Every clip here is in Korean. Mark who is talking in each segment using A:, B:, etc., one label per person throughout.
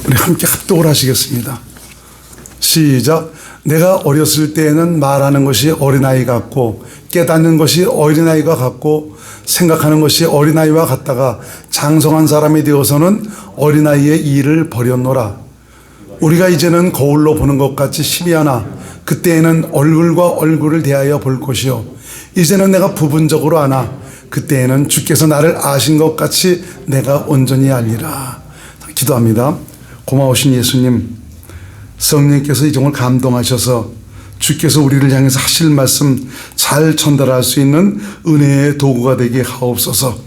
A: 우리 함께 합독을 하시겠습니다. 시작. 내가 어렸을 때에는 말하는 것이 어린아이 같고 깨닫는 것이 어린아이가 같고 생각하는 것이 어린아이와 같다가 장성한 사람이 되어서는 어린아이의 일을 버렸노라. 우리가 이제는 거울로 보는 것 같이 희미하나 그때에는 얼굴과 얼굴을 대하여 볼 것이요 이제는 내가 부분적으로 아나 그때에는 주께서 나를 아신 것 같이 내가 온전히 알리라. 기도합니다. 고마우신 예수님, 성령께서 이 종을 감동하셔서 주께서 우리를 향해서 하실 말씀 잘 전달할 수 있는 은혜의 도구가 되게 하옵소서.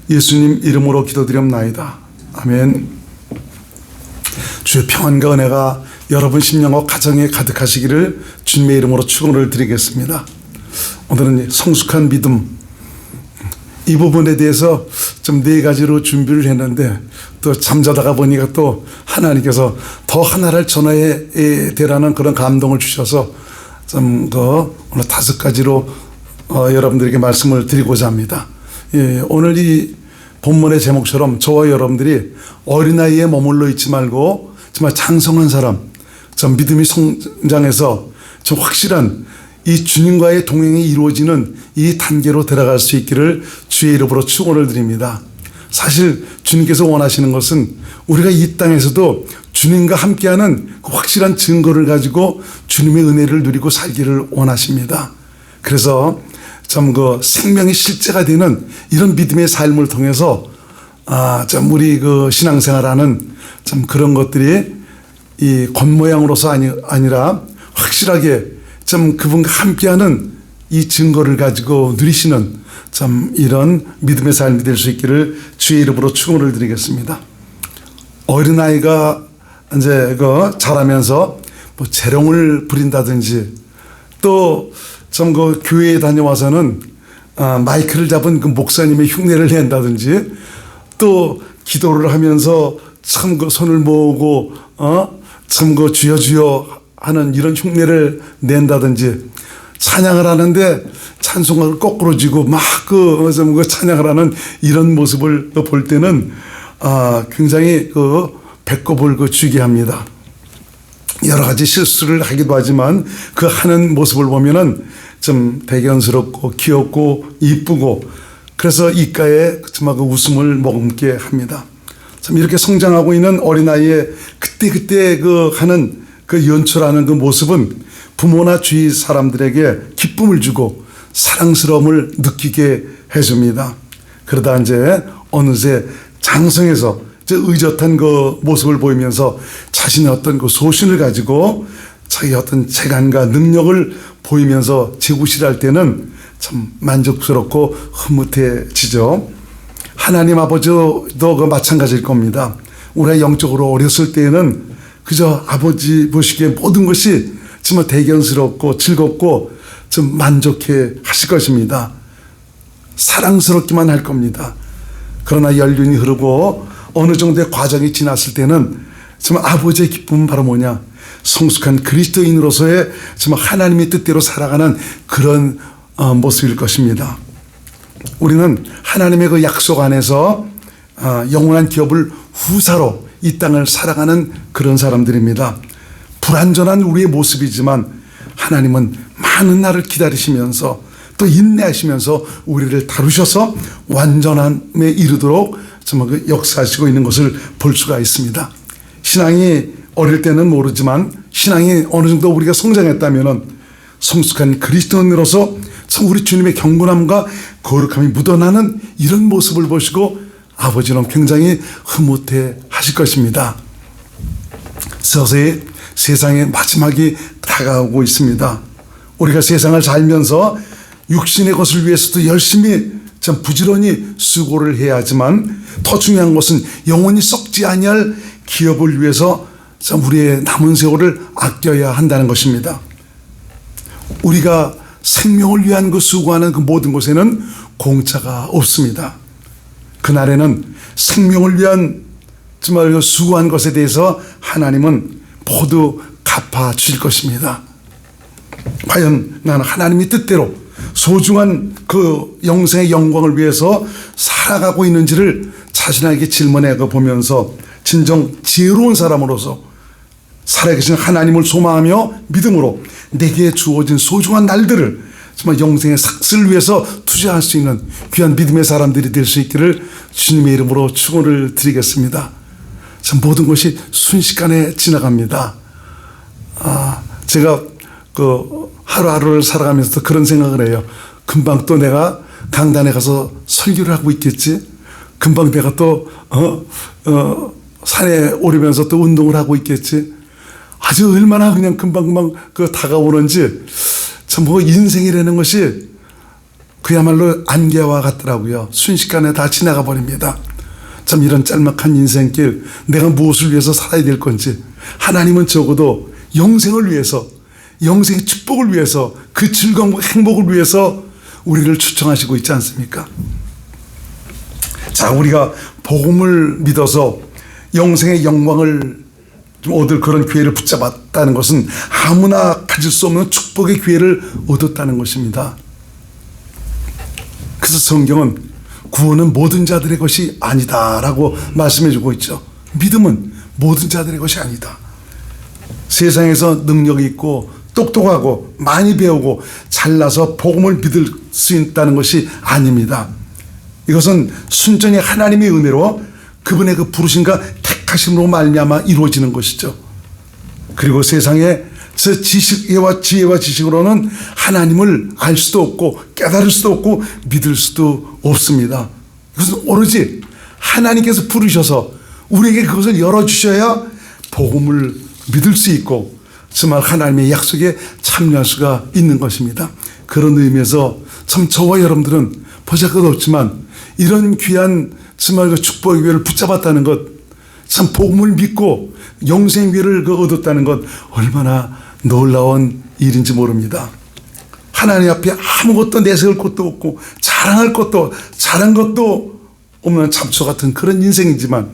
A: 예수님 이름으로 기도드립나이다. 아멘. 주의 평안과 은혜가 여러분 심령과 가정에 가득하시기를 주님의 이름으로 축원을 드리겠습니다. 오늘은 성숙한 믿음, 이 부분에 대해서 좀 4가지로 준비를 했는데 또 잠자다가 보니까 또 하나님께서 더 하나를 전해야 되라는 그런 감동을 주셔서 좀 더 오늘 5가지로 여러분들에게 말씀을 드리고자 합니다. 예, 오늘 이 본문의 제목처럼 저와 여러분들이 어린아이에 머물러 있지 말고 정말 장성한 사람, 좀 믿음이 성장해서 좀 확실한 이 주님과의 동행이 이루어지는 이 단계로 들어갈 수 있기를 주의 이름으로 축원을 드립니다. 사실 주님께서 원하시는 것은 우리가 이 땅에서도 주님과 함께하는 그 확실한 증거를 가지고 주님의 은혜를 누리고 살기를 원하십니다. 그래서 참 그 생명이 실제가 되는 이런 믿음의 삶을 통해서 참 우리 그 신앙생활하는 참 그런 것들이 이 겉모양으로서 아니라 확실하게 참 그분과 함께하는 이 증거를 가지고 누리시는 참 이런 믿음의 삶이 될 수 있기를 주의 이름으로 축원을 드리겠습니다. 어린아이가 이제 그 자라면서 뭐 재롱을 부린다든지 또 참 그 교회에 다녀와서는 마이크를 잡은 그 목사님의 흉내를 낸다든지 또 기도를 하면서 참 그 손을 모으고 참 그 주여 주여 하는 이런 흉내를 낸다든지 찬양을 하는데 찬송가를 거꾸로 쥐고 막 그 찬양을 하는 이런 모습을 볼 때는 굉장히 그 배꼽을 쥐게 합니다. 여러 가지 실수를 하기도 하지만 그 하는 모습을 보면은 좀 대견스럽고 귀엽고 이쁘고 그래서 입가에 정말 그 웃음을 머금게 합니다. 참 이렇게 성장하고 있는 어린아이의 그때 그 하는 그 연출하는 그 모습은 부모나 주위 사람들에게 기쁨을 주고 사랑스러움을 느끼게 해줍니다. 그러다 이제 어느새 장성해서 의젓한 그 모습을 보이면서 자신의 어떤 그 소신을 가지고 자기 어떤 재간과 능력을 보이면서 제구실할 때는 참 만족스럽고 흐뭇해지죠. 하나님 아버지도 그 마찬가지일 겁니다. 우리가 영적으로 어렸을 때에는 그저 아버지 보시기에 모든 것이 정말 대견스럽고 즐겁고 좀 만족해 하실 것입니다. 사랑스럽기만 할 겁니다. 그러나 연륜이 흐르고 어느 정도의 과정이 지났을 때는 정말 아버지의 기쁨은 바로 뭐냐? 성숙한 그리스도인으로서의 정말 하나님의 뜻대로 살아가는 그런 모습일 것입니다. 우리는 하나님의 그 약속 안에서 영원한 기업을 후사로 이 땅을 살아가는 그런 사람들입니다. 불완전한 우리의 모습이지만 하나님은 많은 날을 기다리시면서 또 인내하시면서 우리를 다루셔서 완전함에 이르도록 정말 역사하시고 있는 것을 볼 수가 있습니다. 신앙이 어릴 때는 모르지만 신앙이 어느 정도 우리가 성장했다면 성숙한 그리스도인으로서 참 우리 주님의 경건함과 거룩함이 묻어나는 이런 모습을 보시고 아버지는 굉장히 흐뭇해 하실 것입니다. 서서히 세상의 마지막이 다가오고 있습니다. 우리가 세상을 살면서 육신의 것을 위해서도 열심히 참 부지런히 수고를 해야 하지만 더 중요한 것은 영원히 썩지 아니할 기업을 위해서 참 우리의 남은 세월을 아껴야 한다는 것입니다. 우리가 생명을 위한 그 수고하는 그 모든 곳에는 공짜가 없습니다. 그날에는 생명을 위한 정말 그 수고한 것에 대해서 하나님은 모두 갚아 주실 것입니다. 과연 나는 하나님의 뜻대로 소중한 그 영생의 영광을 위해서 살아가고 있는지를 자신에게 질문해 보면서 진정 지혜로운 사람으로서 살아계신 하나님을 소망하며 믿음으로 내게 주어진 소중한 날들을 정말 영생의 삭슬을 위해서 투자할 수 있는 귀한 믿음의 사람들이 될 수 있기를 주님의 이름으로 축원을 드리겠습니다. 참 모든 것이 순식간에 지나갑니다. 제가 하루하루를 살아가면서 그런 생각을 해요. 금방 또 내가 강단에 가서 설교를 하고 있겠지. 금방 내가 또 산에 오르면서 또 운동을 하고 있겠지. 아주 얼마나 그냥 금방금방 다가오는지 참 인생이라는 것이 그야말로 안개와 같더라고요. 순식간에 다 지나가 버립니다. 참 이런 짤막한 인생길 내가 무엇을 위해서 살아야 될 건지 하나님은 적어도 영생을 위해서 영생의 축복을 위해서 그 즐거움과 행복을 위해서 우리를 초청하시고 있지 않습니까? 자, 우리가 복음을 믿어서 영생의 영광을 좀 얻을 그런 기회를 붙잡았다는 것은 아무나 가질 수 없는 축복의 기회를 얻었다는 것입니다. 그래서 성경은 구원은 모든 자들의 것이 아니다라고 말씀해주고 있죠. 믿음은 모든 자들의 것이 아니다. 세상에서 능력이 있고 똑똑하고 많이 배우고 잘나서 복음을 믿을 수 있다는 것이 아닙니다. 이것은 순전히 하나님의 은혜로 그분의 그 부르심과 택하심으로 말미암아 이루어지는 것이죠. 그리고 세상의 저 지혜와 지식으로는 하나님을 알 수도 없고 깨달을 수도 없고 믿을 수도 없습니다. 이것은 오로지 하나님께서 부르셔서 우리에게 그것을 열어주셔야 복음을 믿을 수 있고 정말 하나님의 약속에 참여할 수가 있는 것입니다. 그런 의미에서 참 저와 여러분들은 보잘것없지만 이런 귀한 정말 그 축복의 기회를 붙잡았다는 것, 참 복음을 믿고 영생의 기회를 얻었다는 것 얼마나 놀라운 일인지 모릅니다. 하나님 앞에 아무것도 내세울 것도 없고 자랑할 것도 잘한 것도 없는 잡초 같은 그런 인생이지만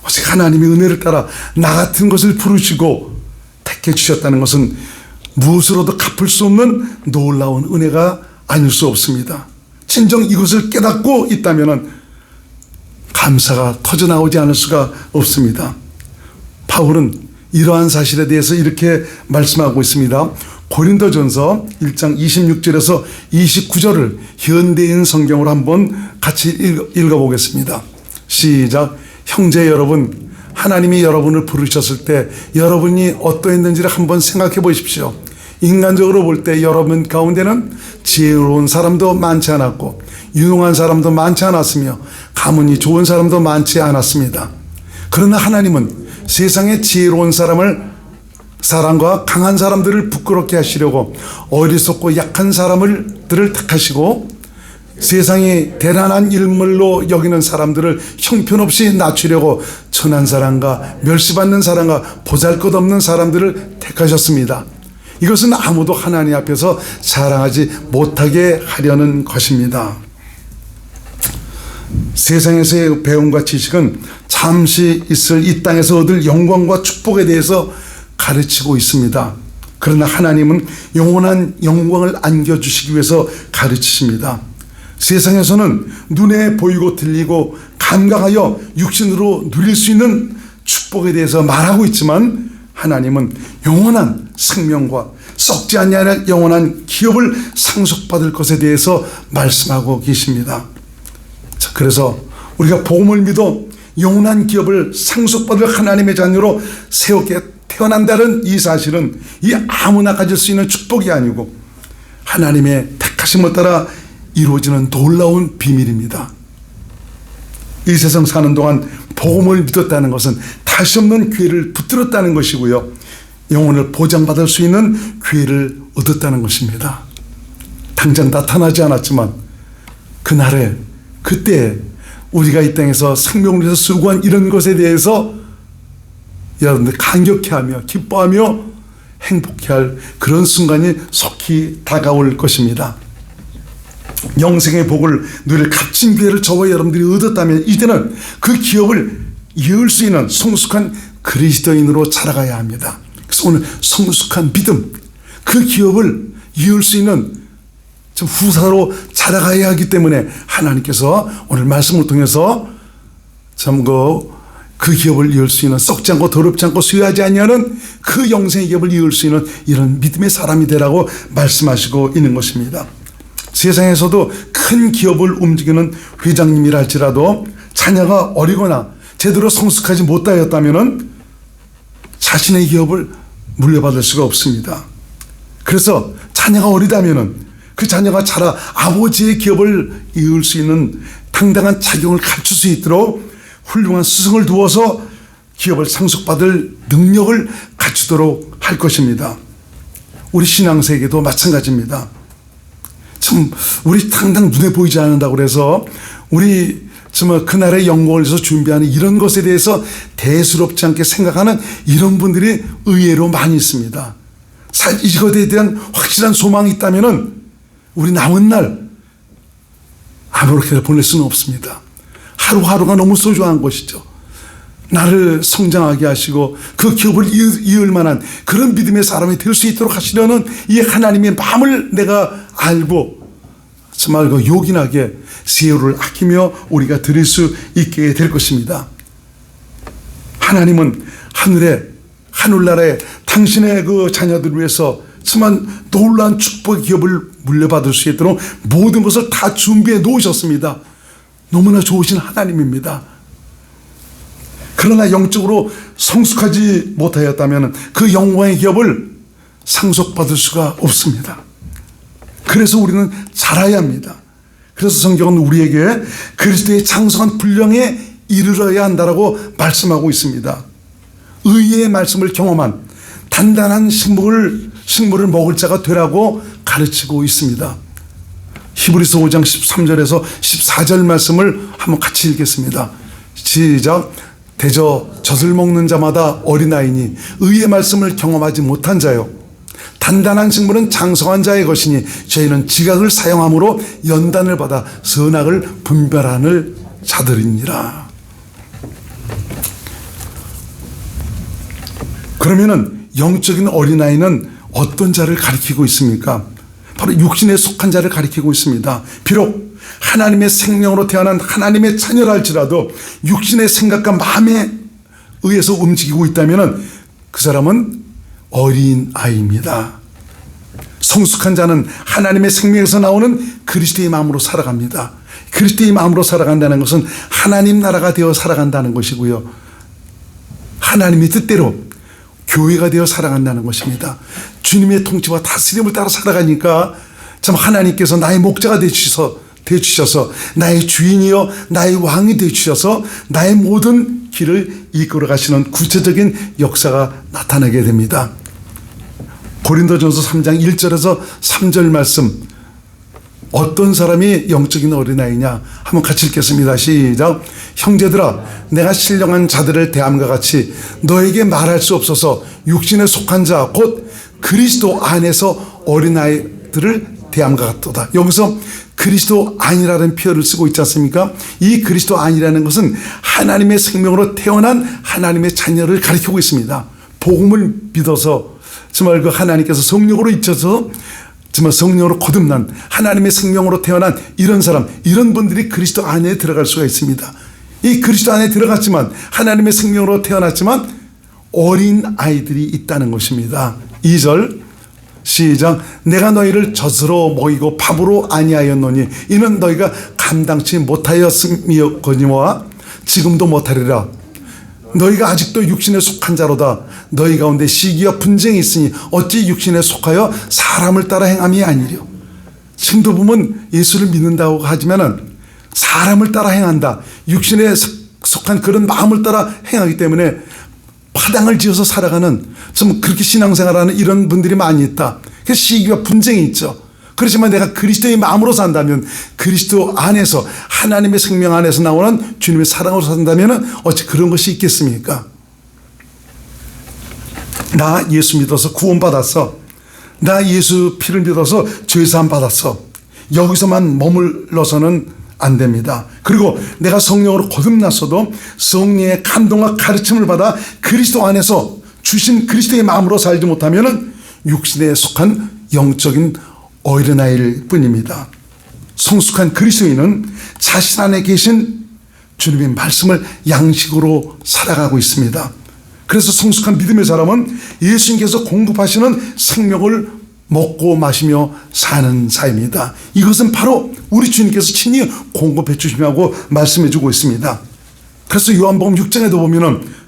A: 오직 하나님의 은혜를 따라 나 같은 것을 부르시고 택해 주셨다는 것은 무엇으로도 갚을 수 없는 놀라운 은혜가 아닐 수 없습니다. 진정 이것을 깨닫고 있다면 감사가 터져나오지 않을 수가 없습니다. 바울은 이러한 사실에 대해서 이렇게 말씀하고 있습니다. 고린도전서 1장 26절에서 29절을 현대인 성경으로 한번 같이 읽어보겠습니다. 시작. 형제 여러분, 하나님이 여러분을 부르셨을 때 여러분이 어떠했는지를 한번 생각해 보십시오. 인간적으로 볼 때 여러분 가운데는 지혜로운 사람도 많지 않았고 유능한 사람도 많지 않았으며 가문이 좋은 사람도 많지 않았습니다. 그러나 하나님은 세상의 지혜로운 사람과 강한 사람들을 부끄럽게 하시려고 어리석고 약한 사람들을 택하시고 세상이 대단한 인물로 여기는 사람들을 형편없이 낮추려고 천한 사람과 멸시받는 사람과 보잘것없는 사람들을 택하셨습니다. 이것은 아무도 하나님 앞에서 자랑하지 못하게 하려는 것입니다. 세상에서의 배움과 지식은 잠시 있을 이 땅에서 얻을 영광과 축복에 대해서 가르치고 있습니다. 그러나 하나님은 영원한 영광을 안겨주시기 위해서 가르치십니다. 세상에서는 눈에 보이고 들리고 감각하여 육신으로 누릴 수 있는 축복에 대해서 말하고 있지만 하나님은 영원한 생명과 썩지 않는 영원한 기업을 상속받을 것에 대해서 말씀하고 계십니다. 자, 그래서 우리가 복음을 믿어 영원한 기업을 상속받을 하나님의 자녀로 새롭게 태어난다는 이 사실은 이 아무나 가질 수 있는 축복이 아니고 하나님의 택하심을 따라 이루어지는 놀라운 비밀입니다. 이 세상 사는 동안 복음을 믿었다는 것은 다시 없는 기회를 붙들었다는 것이고요. 영혼을 보장받을 수 있는 기회를 얻었다는 것입니다. 당장 나타나지 않았지만 그날에 그때 우리가 이 땅에서 생명을 위해서 수고한 이런 것에 대해서 여러분들 감격해하며 기뻐하며 행복해할 그런 순간이 속히 다가올 것입니다. 영생의 복을 누릴 값진 기회를 저와 여러분들이 얻었다면 이제는 그 기업을 이을 수 있는 성숙한 그리스도인으로 자라가야 합니다. 그래서 오늘 성숙한 믿음, 그 기업을 이을 수 있는 좀 후사로 자라가야 하기 때문에 하나님께서 오늘 말씀을 통해서 참 그 기업을 이을 수 있는, 썩지 않고 더럽지 않고 쇠하지 아니하는 그 영생의 기업을 이을 수 있는 이런 믿음의 사람이 되라고 말씀하시고 있는 것입니다. 세상에서도 큰 기업을 움직이는 회장님이라 할지라도 자녀가 어리거나 제대로 성숙하지 못하였다면 자신의 기업을 물려받을 수가 없습니다. 그래서 자녀가 어리다면 그 자녀가 자라 아버지의 기업을 이을 수 있는 당당한 자격을 갖출 수 있도록 훌륭한 스승을 두어서 기업을 상속받을 능력을 갖추도록 할 것입니다. 우리 신앙세계도 마찬가지입니다. 참 우리 당장 눈에 보이지 않는다고 그래서 우리 정말 그날의 영광을 위해서 준비하는 이런 것에 대해서 대수롭지 않게 생각하는 이런 분들이 의외로 많이 있습니다. 이것에 대한 확실한 소망이 있다면 우리 남은 날 아무렇게나 보낼 수는 없습니다. 하루하루가 너무 소중한 것이죠. 나를 성장하게 하시고 그 기업을 이을 만한 그런 믿음의 사람이 될 수 있도록 하시려는 이 하나님의 마음을 내가 알고 정말 그 요긴하게 세월을 아끼며 우리가 드릴 수 있게 될 것입니다. 하나님은 하늘나라에 당신의 그 자녀들을 위해서 정말 놀라운 축복의 기업을 물려받을 수 있도록 모든 것을 다 준비해 놓으셨습니다. 너무나 좋으신 하나님입니다. 그러나 영적으로 성숙하지 못하였다면 그 영광의 기업을 상속받을 수가 없습니다. 그래서 우리는 자라야 합니다. 그래서 성경은 우리에게 그리스도의 장성한 분량에 이르러야 한다라고 말씀하고 있습니다. 의의 말씀을 경험한 단단한 식물을 먹을 자가 되라고 가르치고 있습니다. 히브리서 5장 13절에서 14절 말씀을 한번 같이 읽겠습니다. 시작. 대저 젖을 먹는 자마다 어린아이니 의의 말씀을 경험하지 못한 자요, 단단한 식물은 장성한 자의 것이니 저희는 지각을 사용함으로 연단을 받아 선악을 분별하는 자들이니라. 그러면은 영적인 어린아이는 어떤 자를 가리키고 있습니까? 바로 육신에 속한 자를 가리키고 있습니다. 비록 하나님의 생명으로 태어난 하나님의 자녀라 할지라도 육신의 생각과 마음에 의해서 움직이고 있다면 그 사람은 어린아이입니다. 성숙한 자는 하나님의 생명에서 나오는 그리스도의 마음으로 살아갑니다. 그리스도의 마음으로 살아간다는 것은 하나님 나라가 되어 살아간다는 것이고요, 하나님의 뜻대로 교회가 되어 살아간다는 것입니다. 주님의 통치와 다스림을 따라 살아가니까 참 하나님께서 나의 목자가 되주셔서 나의 주인이요 나의 왕이 되주셔서 나의 모든 길을 이끌어 가시는 구체적인 역사가 나타나게 됩니다. 고린도전서 3장 1절에서 3절 말씀, 어떤 사람이 영적인 어린아이냐 한번 같이 읽겠습니다. 시작. 형제들아, 내가 신령한 자들을 대함과 같이 너에게 말할 수 없어서 육신에 속한 자 곧 그리스도 안에서 어린아이들을 대함과 같도다. 여기서 그리스도 안이라는 표현을 쓰고 있지 않습니까? 이 그리스도 안이라는 것은 하나님의 생명으로 태어난 하나님의 자녀를 가리키고 있습니다. 복음을 믿어서 정말 그 하나님께서 성령으로 잊혀서 정말 성령으로 거듭난 하나님의 생명으로 태어난 이런 사람, 이런 분들이 그리스도 안에 들어갈 수가 있습니다. 이 그리스도 안에 들어갔지만 하나님의 생명으로 태어났지만 어린 아이들이 있다는 것입니다. 2절 시작. 내가 너희를 젖으로 먹이고 밥으로 아니하였노니 이는 너희가 감당치 못하였음이었거니와 지금도 못하리라. 너희가 아직도 육신에 속한 자로다. 너희 가운데 시기와 분쟁이 있으니 어찌 육신에 속하여 사람을 따라 행함이 아니랴. 지금도 보면 예수를 믿는다고 하지만은 사람을 따라 행한다, 육신에 속한 그런 마음을 따라 행하기 때문에 파당을 지어서 살아가는, 좀 그렇게 신앙생활하는 이런 분들이 많이 있다. 그래서 시기와 분쟁이 있죠. 그렇지만 내가 그리스도의 마음으로 산다면, 그리스도 안에서 하나님의 생명 안에서 나오는 주님의 사랑으로 산다면 어찌 그런 것이 있겠습니까? 나 예수 믿어서 구원받았어, 나 예수 피를 믿어서 죄사함 받았어, 여기서만 머물러서는 안 됩니다. 그리고 내가 성령으로 거듭났어도 성령의 감동과 가르침을 받아 그리스도 안에서 주신 그리스도의 마음으로 살지 못하면 육신에 속한 영적인 어린아이일 뿐입니다. 성숙한 그리스도인은 자신 안에 계신 주님의 말씀을 양식으로 살아가고 있습니다. 그래서 성숙한 믿음의 사람은 예수님께서 공급하시는 생명을 먹고 마시며 사는 사입니다. 이것은 바로 우리 주님께서 친히 공급해 주시라고 말씀해 주고 있습니다. 그래서 요한복음 6장에도 보면은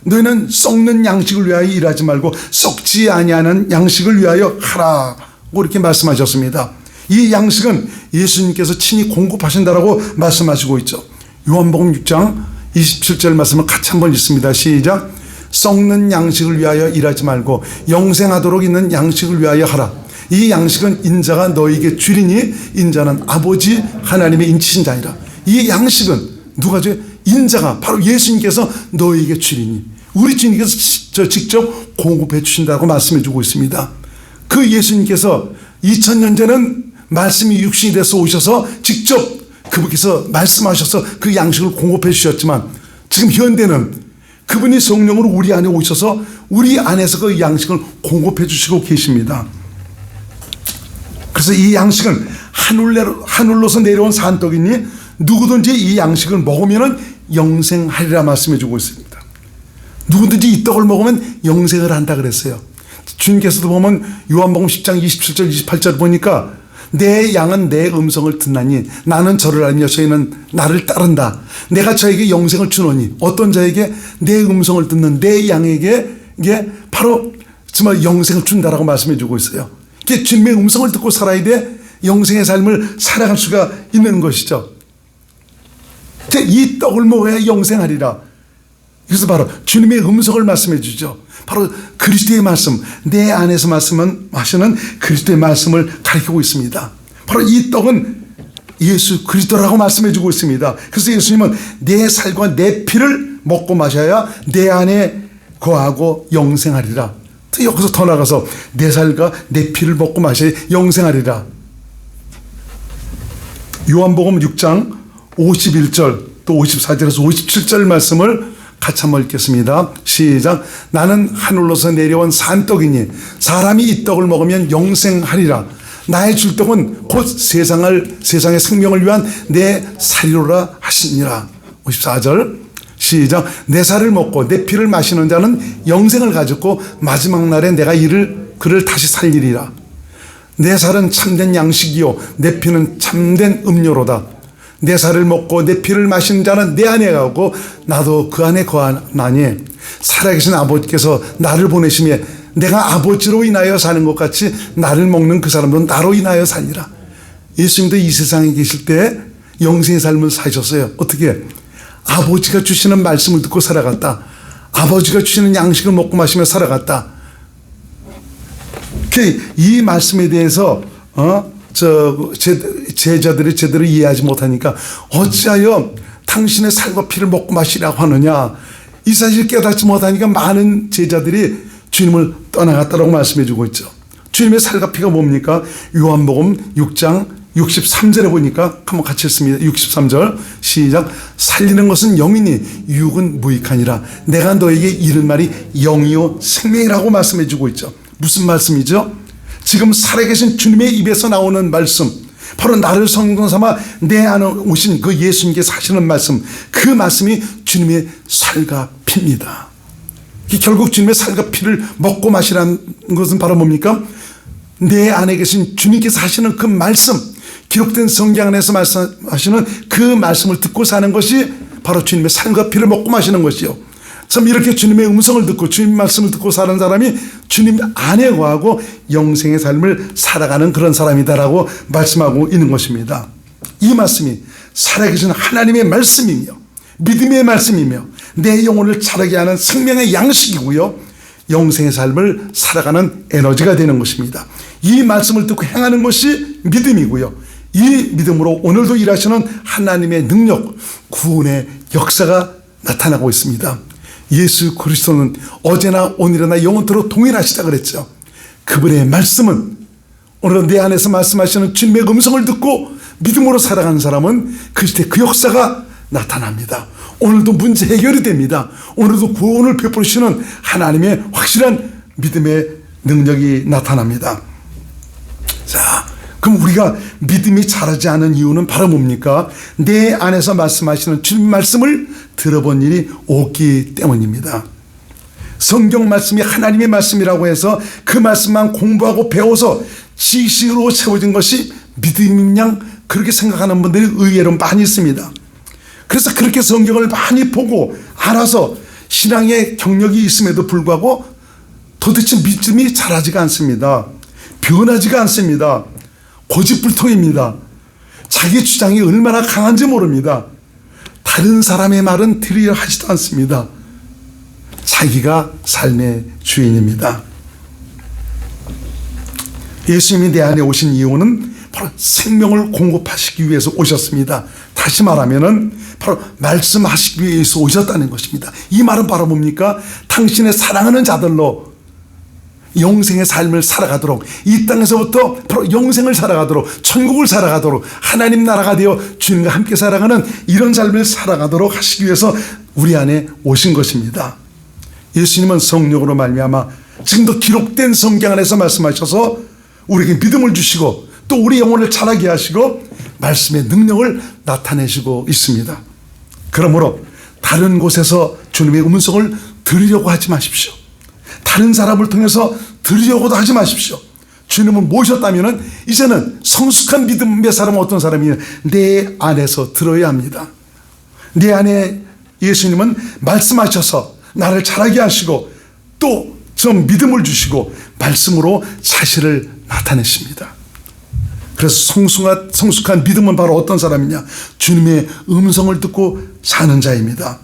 A: 너희는 썩는 양식을 위하여 일하지 말고 썩지 아니하는 양식을 위하여 하라고 이렇게 말씀하셨습니다. 이 양식은 예수님께서 친히 공급하신다라고 말씀하시고 있죠. 요한복음 6장 27절 말씀을 같이 한번 읽습니다. 시작. 썩는 양식을 위하여 일하지 말고 영생하도록 있는 양식을 위하여 하라. 이 양식은 인자가 너에게 주리니 인자는 아버지 하나님의 인치신 자니라. 이 양식은 누가 줘? 인자가 바로 예수님께서 너에게 주리니 우리 주님께서 직접 공급해 주신다고 말씀해 주고 있습니다. 그 예수님께서 2000년 전에는 말씀이 육신이 돼서 오셔서 직접 그분께서 말씀하셔서 그 양식을 공급해 주셨지만 지금 현대는 그분이 성령으로 우리 안에 오셔서 우리 안에서 그 양식을 공급해 주시고 계십니다. 그래서 이 양식은 하늘로서 내려온 산떡이니 누구든지 이 양식을 먹으면 영생하리라 말씀해 주고 있습니다. 누구든지 이 떡을 먹으면 영생을 한다 그랬어요. 주님께서도 보면 요한복음 10장 27절 28절 보니까 내 양은 내 음성을 듣나니 나는 저를 알며 저희는 나를 따른다. 내가 저에게 영생을 주노니 어떤 자에게 내 음성을 듣는 내 양에게 이게 바로 정말 영생을 준다라고 말씀해 주고 있어요. 이게 주님의 음성을 듣고 살아야 돼 영생의 삶을 살아갈 수가 있는 것이죠. 이 떡을 먹어야 영생하리라. 그래서 바로 주님의 음성을 말씀해 주죠. 바로 그리스도의 말씀, 내 안에서 말씀하시는 그리스도의 말씀을 가리키고 있습니다. 바로 이 떡은 예수 그리스도라고 말씀해 주고 있습니다. 그래서 예수님은 내 살과 내 피를 먹고 마셔야 내 안에 거하고 영생하리라. 또 여기서 더 나가서 내 살과 내 피를 먹고 마셔야 영생하리라. 요한복음 6장 51절 또 54절에서 57절 말씀을 같이 한번 읽겠습니다. 시작. 나는 하늘로서 내려온 산떡이니 사람이 이 떡을 먹으면 영생하리라. 나의 줄 떡은 곧 세상의 생명을 위한 내 살이로라 하시니라. 54절 시작. 내 살을 먹고 내 피를 마시는 자는 영생을 가졌고 마지막 날에 내가 그를 다시 살리리라. 내 살은 참된 양식이요 내 피는 참된 음료로다. 내 살을 먹고 내 피를 마시는 자는 내 안에 가고 나도 그 안에 거하나니 살아계신 아버지께서 나를 보내심에 내가 아버지로 인하여 사는 것 같이 나를 먹는 그 사람도 나로 인하여 살리라. 예수님도 이 세상에 계실 때 영생의 삶을 사셨어요. 어떻게? 아버지가 주시는 말씀을 듣고 살아갔다. 아버지가 주시는 양식을 먹고 마시며 살아갔다. 이 말씀에 대해서 제자들이 제대로 이해하지 못하니까 어찌하여 당신의 살과 피를 먹고 마시라고 하느냐. 이 사실을 깨닫지 못하니까 많은 제자들이 주님을 떠나갔다고 말씀해 주고 있죠. 주님의 살과 피가 뭡니까? 요한복음 6장 63절에 보니까 한번 같이 읽습니다. 63절 시작. 살리는 것은 영이니 육은 무익하니라. 내가 너에게 이른 말이 영이요 생명이라고 말씀해 주고 있죠. 무슨 말씀이죠? 지금 살아계신 주님의 입에서 나오는 말씀, 바로 나를 성령 삼아 내 안에 오신 그 예수님께서 하시는 말씀, 그 말씀이 주님의 살과 피입니다. 결국 주님의 살과 피를 먹고 마시라는 것은 바로 뭡니까? 내 안에 계신 주님께서 하시는 그 말씀, 기록된 성경 안에서 말씀하시는 그 말씀을 듣고 사는 것이 바로 주님의 살과 피를 먹고 마시는 것이요. 참 이렇게 주님의 음성을 듣고 주님 말씀을 듣고 사는 사람이 주님 안에 거하고 영생의 삶을 살아가는 그런 사람이다라고 말씀하고 있는 것입니다. 이 말씀이 살아계신 하나님의 말씀이며 믿음의 말씀이며 내 영혼을 자라게 하는 생명의 양식이고요, 영생의 삶을 살아가는 에너지가 되는 것입니다. 이 말씀을 듣고 행하는 것이 믿음이고요, 이 믿음으로 오늘도 일하시는 하나님의 능력, 구원의 역사가 나타나고 있습니다. 예수 그리스도는 어제나 오늘이나 영원토록 동일하시다 그랬죠. 그분의 말씀은 오늘 내 안에서 말씀하시는 주님의 음성을 듣고 믿음으로 살아가는 사람은 그리스도의 그 역사가 나타납니다. 오늘도 문제 해결이 됩니다. 오늘도 구원을 베푸시는 하나님의 확실한 믿음의 능력이 나타납니다. 자, 그럼 우리가 믿음이 자라지 않은 이유는 바로 뭡니까? 내 안에서 말씀하시는 주님 말씀을 들어본 일이 없기 때문입니다. 성경 말씀이 하나님의 말씀이라고 해서 그 말씀만 공부하고 배워서 지식으로 채워진 것이 믿음인 양 그렇게 생각하는 분들이 의외로 많이 있습니다. 그래서 그렇게 성경을 많이 보고 알아서 신앙의 경력이 있음에도 불구하고 도대체 믿음이 자라지가 않습니다. 변하지가 않습니다. 고집불통입니다. 자기 주장이 얼마나 강한지 모릅니다. 다른 사람의 말은 들으려 하지도 않습니다. 자기가 삶의 주인입니다. 예수님이 내 안에 오신 이유는 바로 생명을 공급하시기 위해서 오셨습니다. 다시 말하면은 바로 말씀하시기 위해서 오셨다는 것입니다. 이 말은 바로 뭡니까? 당신의 사랑하는 자들로 영생의 삶을 살아가도록, 이 땅에서부터 바로 영생을 살아가도록, 천국을 살아가도록, 하나님 나라가 되어 주님과 함께 살아가는 이런 삶을 살아가도록 하시기 위해서 우리 안에 오신 것입니다. 예수님은 성령으로 말미암아 지금도 기록된 성경 안에서 말씀하셔서 우리에게 믿음을 주시고 또 우리 영혼을 자라게 하시고 말씀의 능력을 나타내시고 있습니다. 그러므로 다른 곳에서 주님의 음성을 들으려고 하지 마십시오. 다른 사람을 통해서 들으려고도 하지 마십시오. 주님을 모셨다면 이제는 성숙한 믿음의 사람은 어떤 사람이냐? 내 안에서 들어야 합니다. 내 안에 예수님은 말씀하셔서 나를 자라게 하시고 또 좀 믿음을 주시고 말씀으로 자신을 나타내십니다. 그래서 성숙한 믿음은 바로 어떤 사람이냐? 주님의 음성을 듣고 사는 자입니다.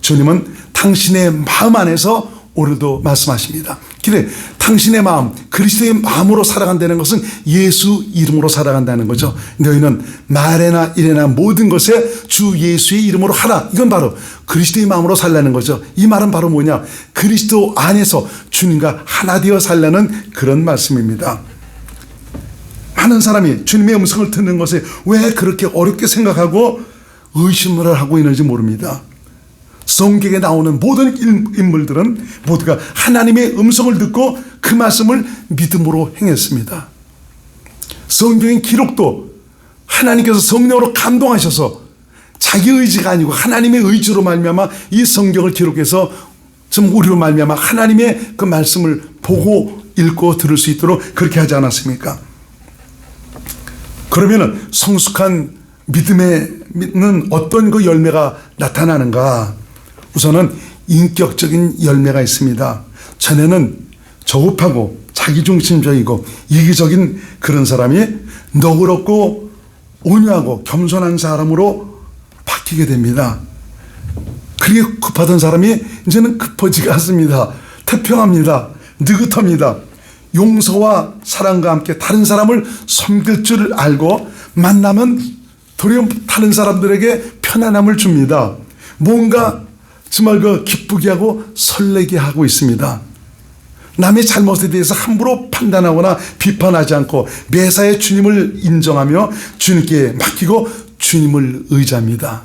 A: 주님은 당신의 마음 안에서 오늘도 말씀하십니다. 그래, 당신의 마음, 그리스도의 마음으로 살아간다는 것은 예수 이름으로 살아간다는 거죠. 너희는 말에나 일에나 모든 것에 주 예수의 이름으로 하라. 이건 바로 그리스도의 마음으로 살라는 거죠. 이 말은 바로 뭐냐? 그리스도 안에서 주님과 하나 되어 살라는 그런 말씀입니다. 많은 사람이 주님의 음성을 듣는 것에 왜 그렇게 어렵게 생각하고 의심을 하고 있는지 모릅니다. 성경에 나오는 모든 인물들은 모두가 하나님의 음성을 듣고 그 말씀을 믿음으로 행했습니다. 성경의 기록도 하나님께서 성령으로 감동하셔서 자기 의지가 아니고 하나님의 의지로 말미암아 이 성경을 기록해서 좀 우리로 말미암아 하나님의 그 말씀을 보고 읽고 들을 수 있도록 그렇게 하지 않았습니까? 그러면은 성숙한 믿음에는 어떤 그 열매가 나타나는가? 우선은 인격적인 열매가 있습니다. 전에는 저급하고 자기중심적이고 이기적인 그런 사람이 너그럽고 온유하고 겸손한 사람으로 바뀌게 됩니다. 그렇게 급하던 사람이 이제는 급하지가 않습니다. 태평합니다. 느긋합니다. 용서와 사랑과 함께 다른 사람을 섬길 줄 알고 만나면 도리어 다른 사람들에게 편안함을 줍니다. 뭔가 정말 기쁘게 하고 설레게 하고 있습니다. 남의 잘못에 대해서 함부로 판단하거나 비판하지 않고 매사에 주님을 인정하며 주님께 맡기고 주님을 의지합니다.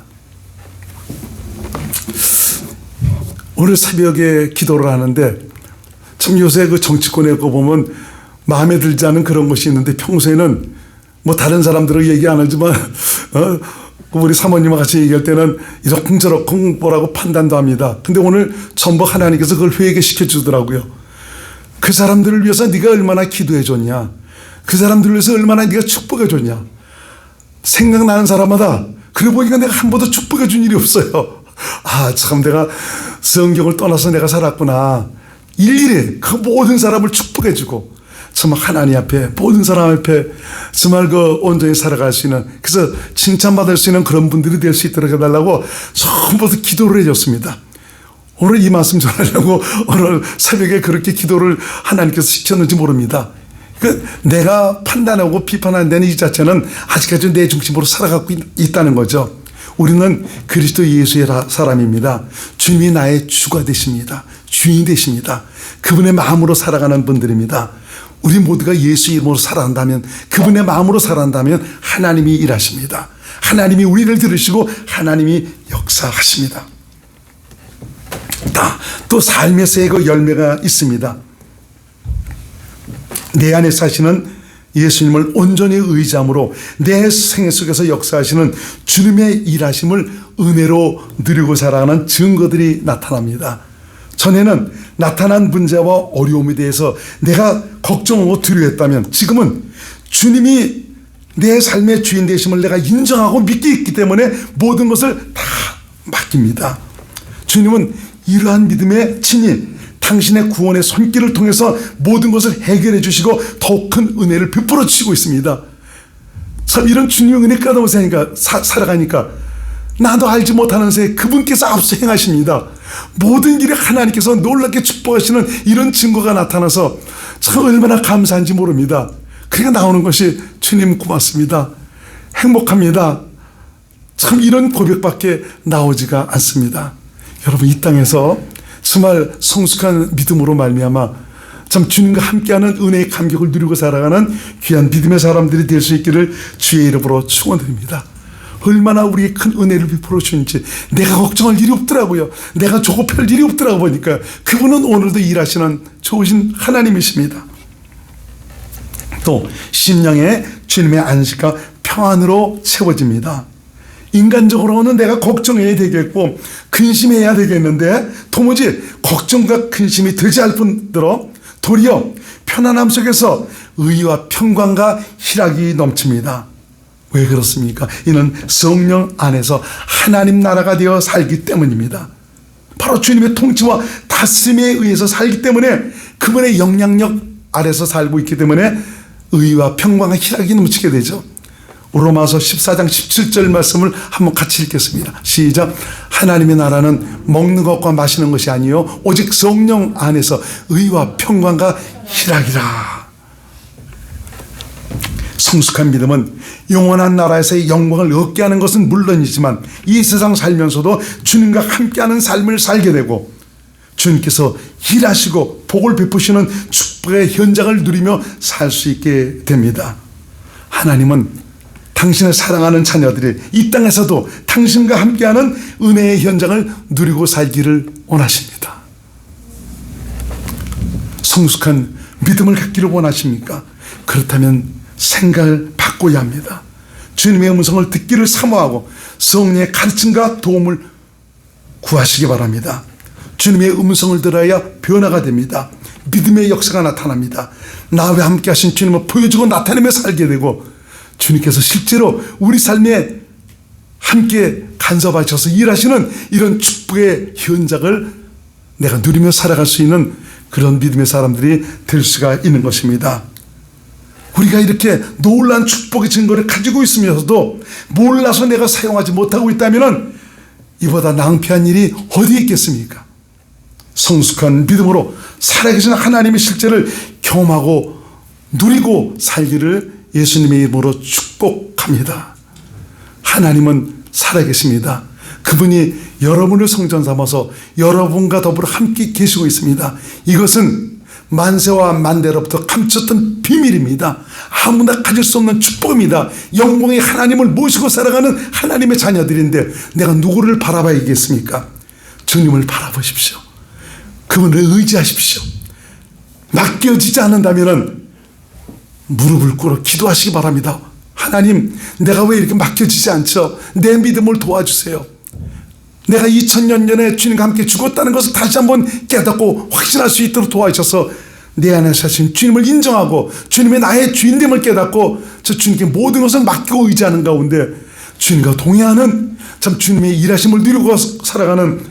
A: 오늘 새벽에 기도를 하는데 참 요새 그 정치권에 거 보면 마음에 들지 않은 그런 것이 있는데 평소에는 뭐 다른 사람들은 얘기 안 하지만 우리 사모님과 같이 얘기할 때는 이러쿵저러쿵 뭐라고 판단도 합니다. 근데 오늘 전부 하나님께서 그걸 회개시켜 주더라고요. 그 사람들을 위해서 네가 얼마나 기도해 줬냐, 그 사람들을 위해서 얼마나 네가 축복해 줬냐. 생각나는 사람마다 그러고 보니까 내가 한 번도 축복해 준 일이 없어요. 아, 참 내가 성경을 떠나서 내가 살았구나. 일일이 그 모든 사람을 축복해 주고 정말 하나님 앞에 모든 사람 앞에 정말 그 온전히 살아갈 수 있는, 그래서 칭찬받을 수 있는 그런 분들이 될 수 있도록 해달라고 전부 다 기도를 해줬습니다. 오늘 이 말씀 전하려고 오늘 새벽에 그렇게 기도를 하나님께서 시켰는지 모릅니다. 그 내가 판단하고 비판한다는 이 자체는 아직까지 내 중심으로 살아가고 있다는 거죠. 우리는 그리스도 예수의 사람입니다. 주님이 나의 주가 되십니다. 주인이 되십니다. 그분의 마음으로 살아가는 분들입니다. 우리 모두가 예수 이름으로 살아간다면, 그분의 마음으로 살아간다면 하나님이 일하십니다. 하나님이 우리를 들으시고 하나님이 역사하십니다. 또 삶에서의 그 열매가 있습니다. 내 안에 사시는 예수님을 온전히 의지함으로 내 생애 속에서 역사하시는 주님의 일하심을 은혜로 누리고 살아가는 증거들이 나타납니다. 전에는 나타난 문제와 어려움에 대해서 내가 걱정하고 두려워했다면 지금은 주님이 내 삶의 주인 되심을 내가 인정하고 믿기 있기 때문에 모든 것을 다 맡깁니다. 주님은 이러한 믿음의 친히 당신의 구원의 손길을 통해서 모든 것을 해결해 주시고 더욱 큰 은혜를 베풀어 주시고 있습니다. 참 이런 주님의 은혜 까다로워 살아가니까 나도 알지 못하는 새 그분께서 앞서 행하십니다. 모든 길에 하나님께서 놀랍게 축복하시는 이런 증거가 나타나서 참 얼마나 감사한지 모릅니다. 그러니까 나오는 것이 주님 고맙습니다. 행복합니다. 참 이런 고백밖에 나오지가 않습니다. 여러분 이 땅에서 정말 성숙한 믿음으로 말미암아 참 주님과 함께하는 은혜의 감격을 누리고 살아가는 귀한 믿음의 사람들이 될 수 있기를 주의 이름으로 축원드립니다. 얼마나 우리에게 큰 은혜를 베풀어 주는지 내가 걱정할 일이 없더라고요. 내가 조급할 일이 없더라고 보니까 그분은 오늘도 일하시는 좋으신 하나님이십니다. 또 심령에 주님의 안식과 평안으로 채워집니다. 인간적으로는 내가 걱정해야 되겠고 근심해야 되겠는데 도무지 걱정과 근심이 되지 않을 뿐더러 도리어 편안함 속에서 의와 평강과 희락이 넘칩니다. 왜 그렇습니까? 이는 성령 안에서 하나님 나라가 되어 살기 때문입니다. 바로 주님의 통치와 다스림에 의해서 살기 때문에 그분의 영향력 아래서 살고 있기 때문에 의와 평강과 희락이 넘치게 되죠. 로마서 14장 17절 말씀을 한번 같이 읽겠습니다. 시작. 하나님의 나라는 먹는 것과 마시는 것이 아니요 오직 성령 안에서 의와 평강과 희락이라. 성숙한 믿음은 영원한 나라에서의 영광을 얻게 하는 것은 물론이지만 이 세상 살면서도 주님과 함께하는 삶을 살게 되고 주님께서 일하시고 복을 베푸시는 축복의 현장을 누리며 살 수 있게 됩니다. 하나님은 당신을 사랑하는 자녀들이 이 땅에서도 당신과 함께하는 은혜의 현장을 누리고 살기를 원하십니다. 성숙한 믿음을 갖기를 원하십니까? 그렇다면 생각을 바꿔야 합니다. 주님의 음성을 듣기를 사모하고 성령의 가르침과 도움을 구하시기 바랍니다. 주님의 음성을 들어야 변화가 됩니다. 믿음의 역사가 나타납니다. 나와 함께 하신 주님을 보여주고 나타내며 살게 되고 주님께서 실제로 우리 삶에 함께 간섭하셔서 일하시는 이런 축복의 현장을 내가 누리며 살아갈 수 있는 그런 믿음의 사람들이 될 수가 있는 것입니다. 우리가 이렇게 놀라운 축복의 증거를 가지고 있으면서도 몰라서 내가 사용하지 못하고 있다면 이보다 낭패한 일이 어디에 있겠습니까? 성숙한 믿음으로 살아계신 하나님의 실제를 경험하고 누리고 살기를 예수님의 이름으로 축복합니다. 하나님은 살아계십니다. 그분이 여러분을 성전 삼아서 여러분과 더불어 함께 계시고 있습니다. 이것은 만세와 만대로부터 감췄던 비밀입니다. 아무나 가질 수 없는 축복입니다. 영광의 하나님을 모시고 살아가는 하나님의 자녀들인데 내가 누구를 바라봐야겠습니까? 주님을 바라보십시오. 그분을 의지하십시오. 맡겨지지 않는다면 무릎을 꿇어 기도하시기 바랍니다. 하나님, 내가 왜 이렇게 맡겨지지 않죠? 내 믿음을 도와주세요. 내가 2000년 전에 주님과 함께 죽었다는 것을 다시 한번 깨닫고 확신할 수 있도록 도와주셔서 내 안에 사신 주님을 인정하고 주님의 나의 주인됨을 깨닫고 저 주님께 모든 것을 맡기고 의지하는 가운데 주님과 동행하는 참 주님의 일하심을 누리고 살아가는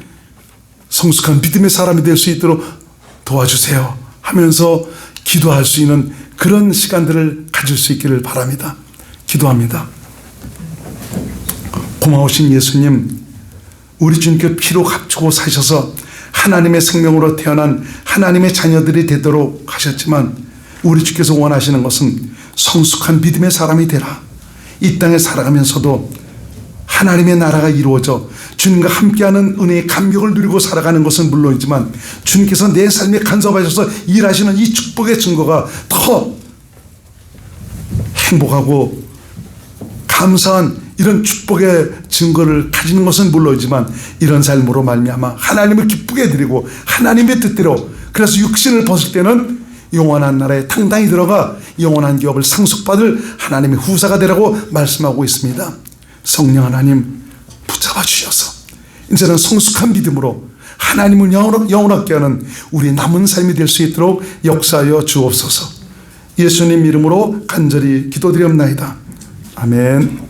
A: 성숙한 믿음의 사람이 될 수 있도록 도와주세요 하면서 기도할 수 있는 그런 시간들을 가질 수 있기를 바랍니다. 기도합니다. 고마우신 예수님, 우리 주님께 피로 값주고 사셔서 하나님의 생명으로 태어난 하나님의 자녀들이 되도록 하셨지만 우리 주께서 원하시는 것은 성숙한 믿음의 사람이 되라. 이 땅에 살아가면서도 하나님의 나라가 이루어져 주님과 함께하는 은혜의 감격을 누리고 살아가는 것은 물론이지만 주님께서 내 삶에 간섭하셔서 일하시는 이 축복의 증거가 더 행복하고 감사한 이런 축복의 증거를 가지는 것은 물론이지만 이런 삶으로 말미암아 하나님을 기쁘게 드리고 하나님의 뜻대로 그래서 육신을 벗을 때는 영원한 나라에 당당히 들어가 영원한 기업을 상속받을 하나님의 후사가 되라고 말씀하고 있습니다. 성령 하나님 붙잡아 주셔서 이제는 성숙한 믿음으로 하나님을 영원하게 하는 우리 남은 삶이 될 수 있도록 역사하여 주옵소서. 예수님 이름으로 간절히 기도드리옵나이다. 아멘.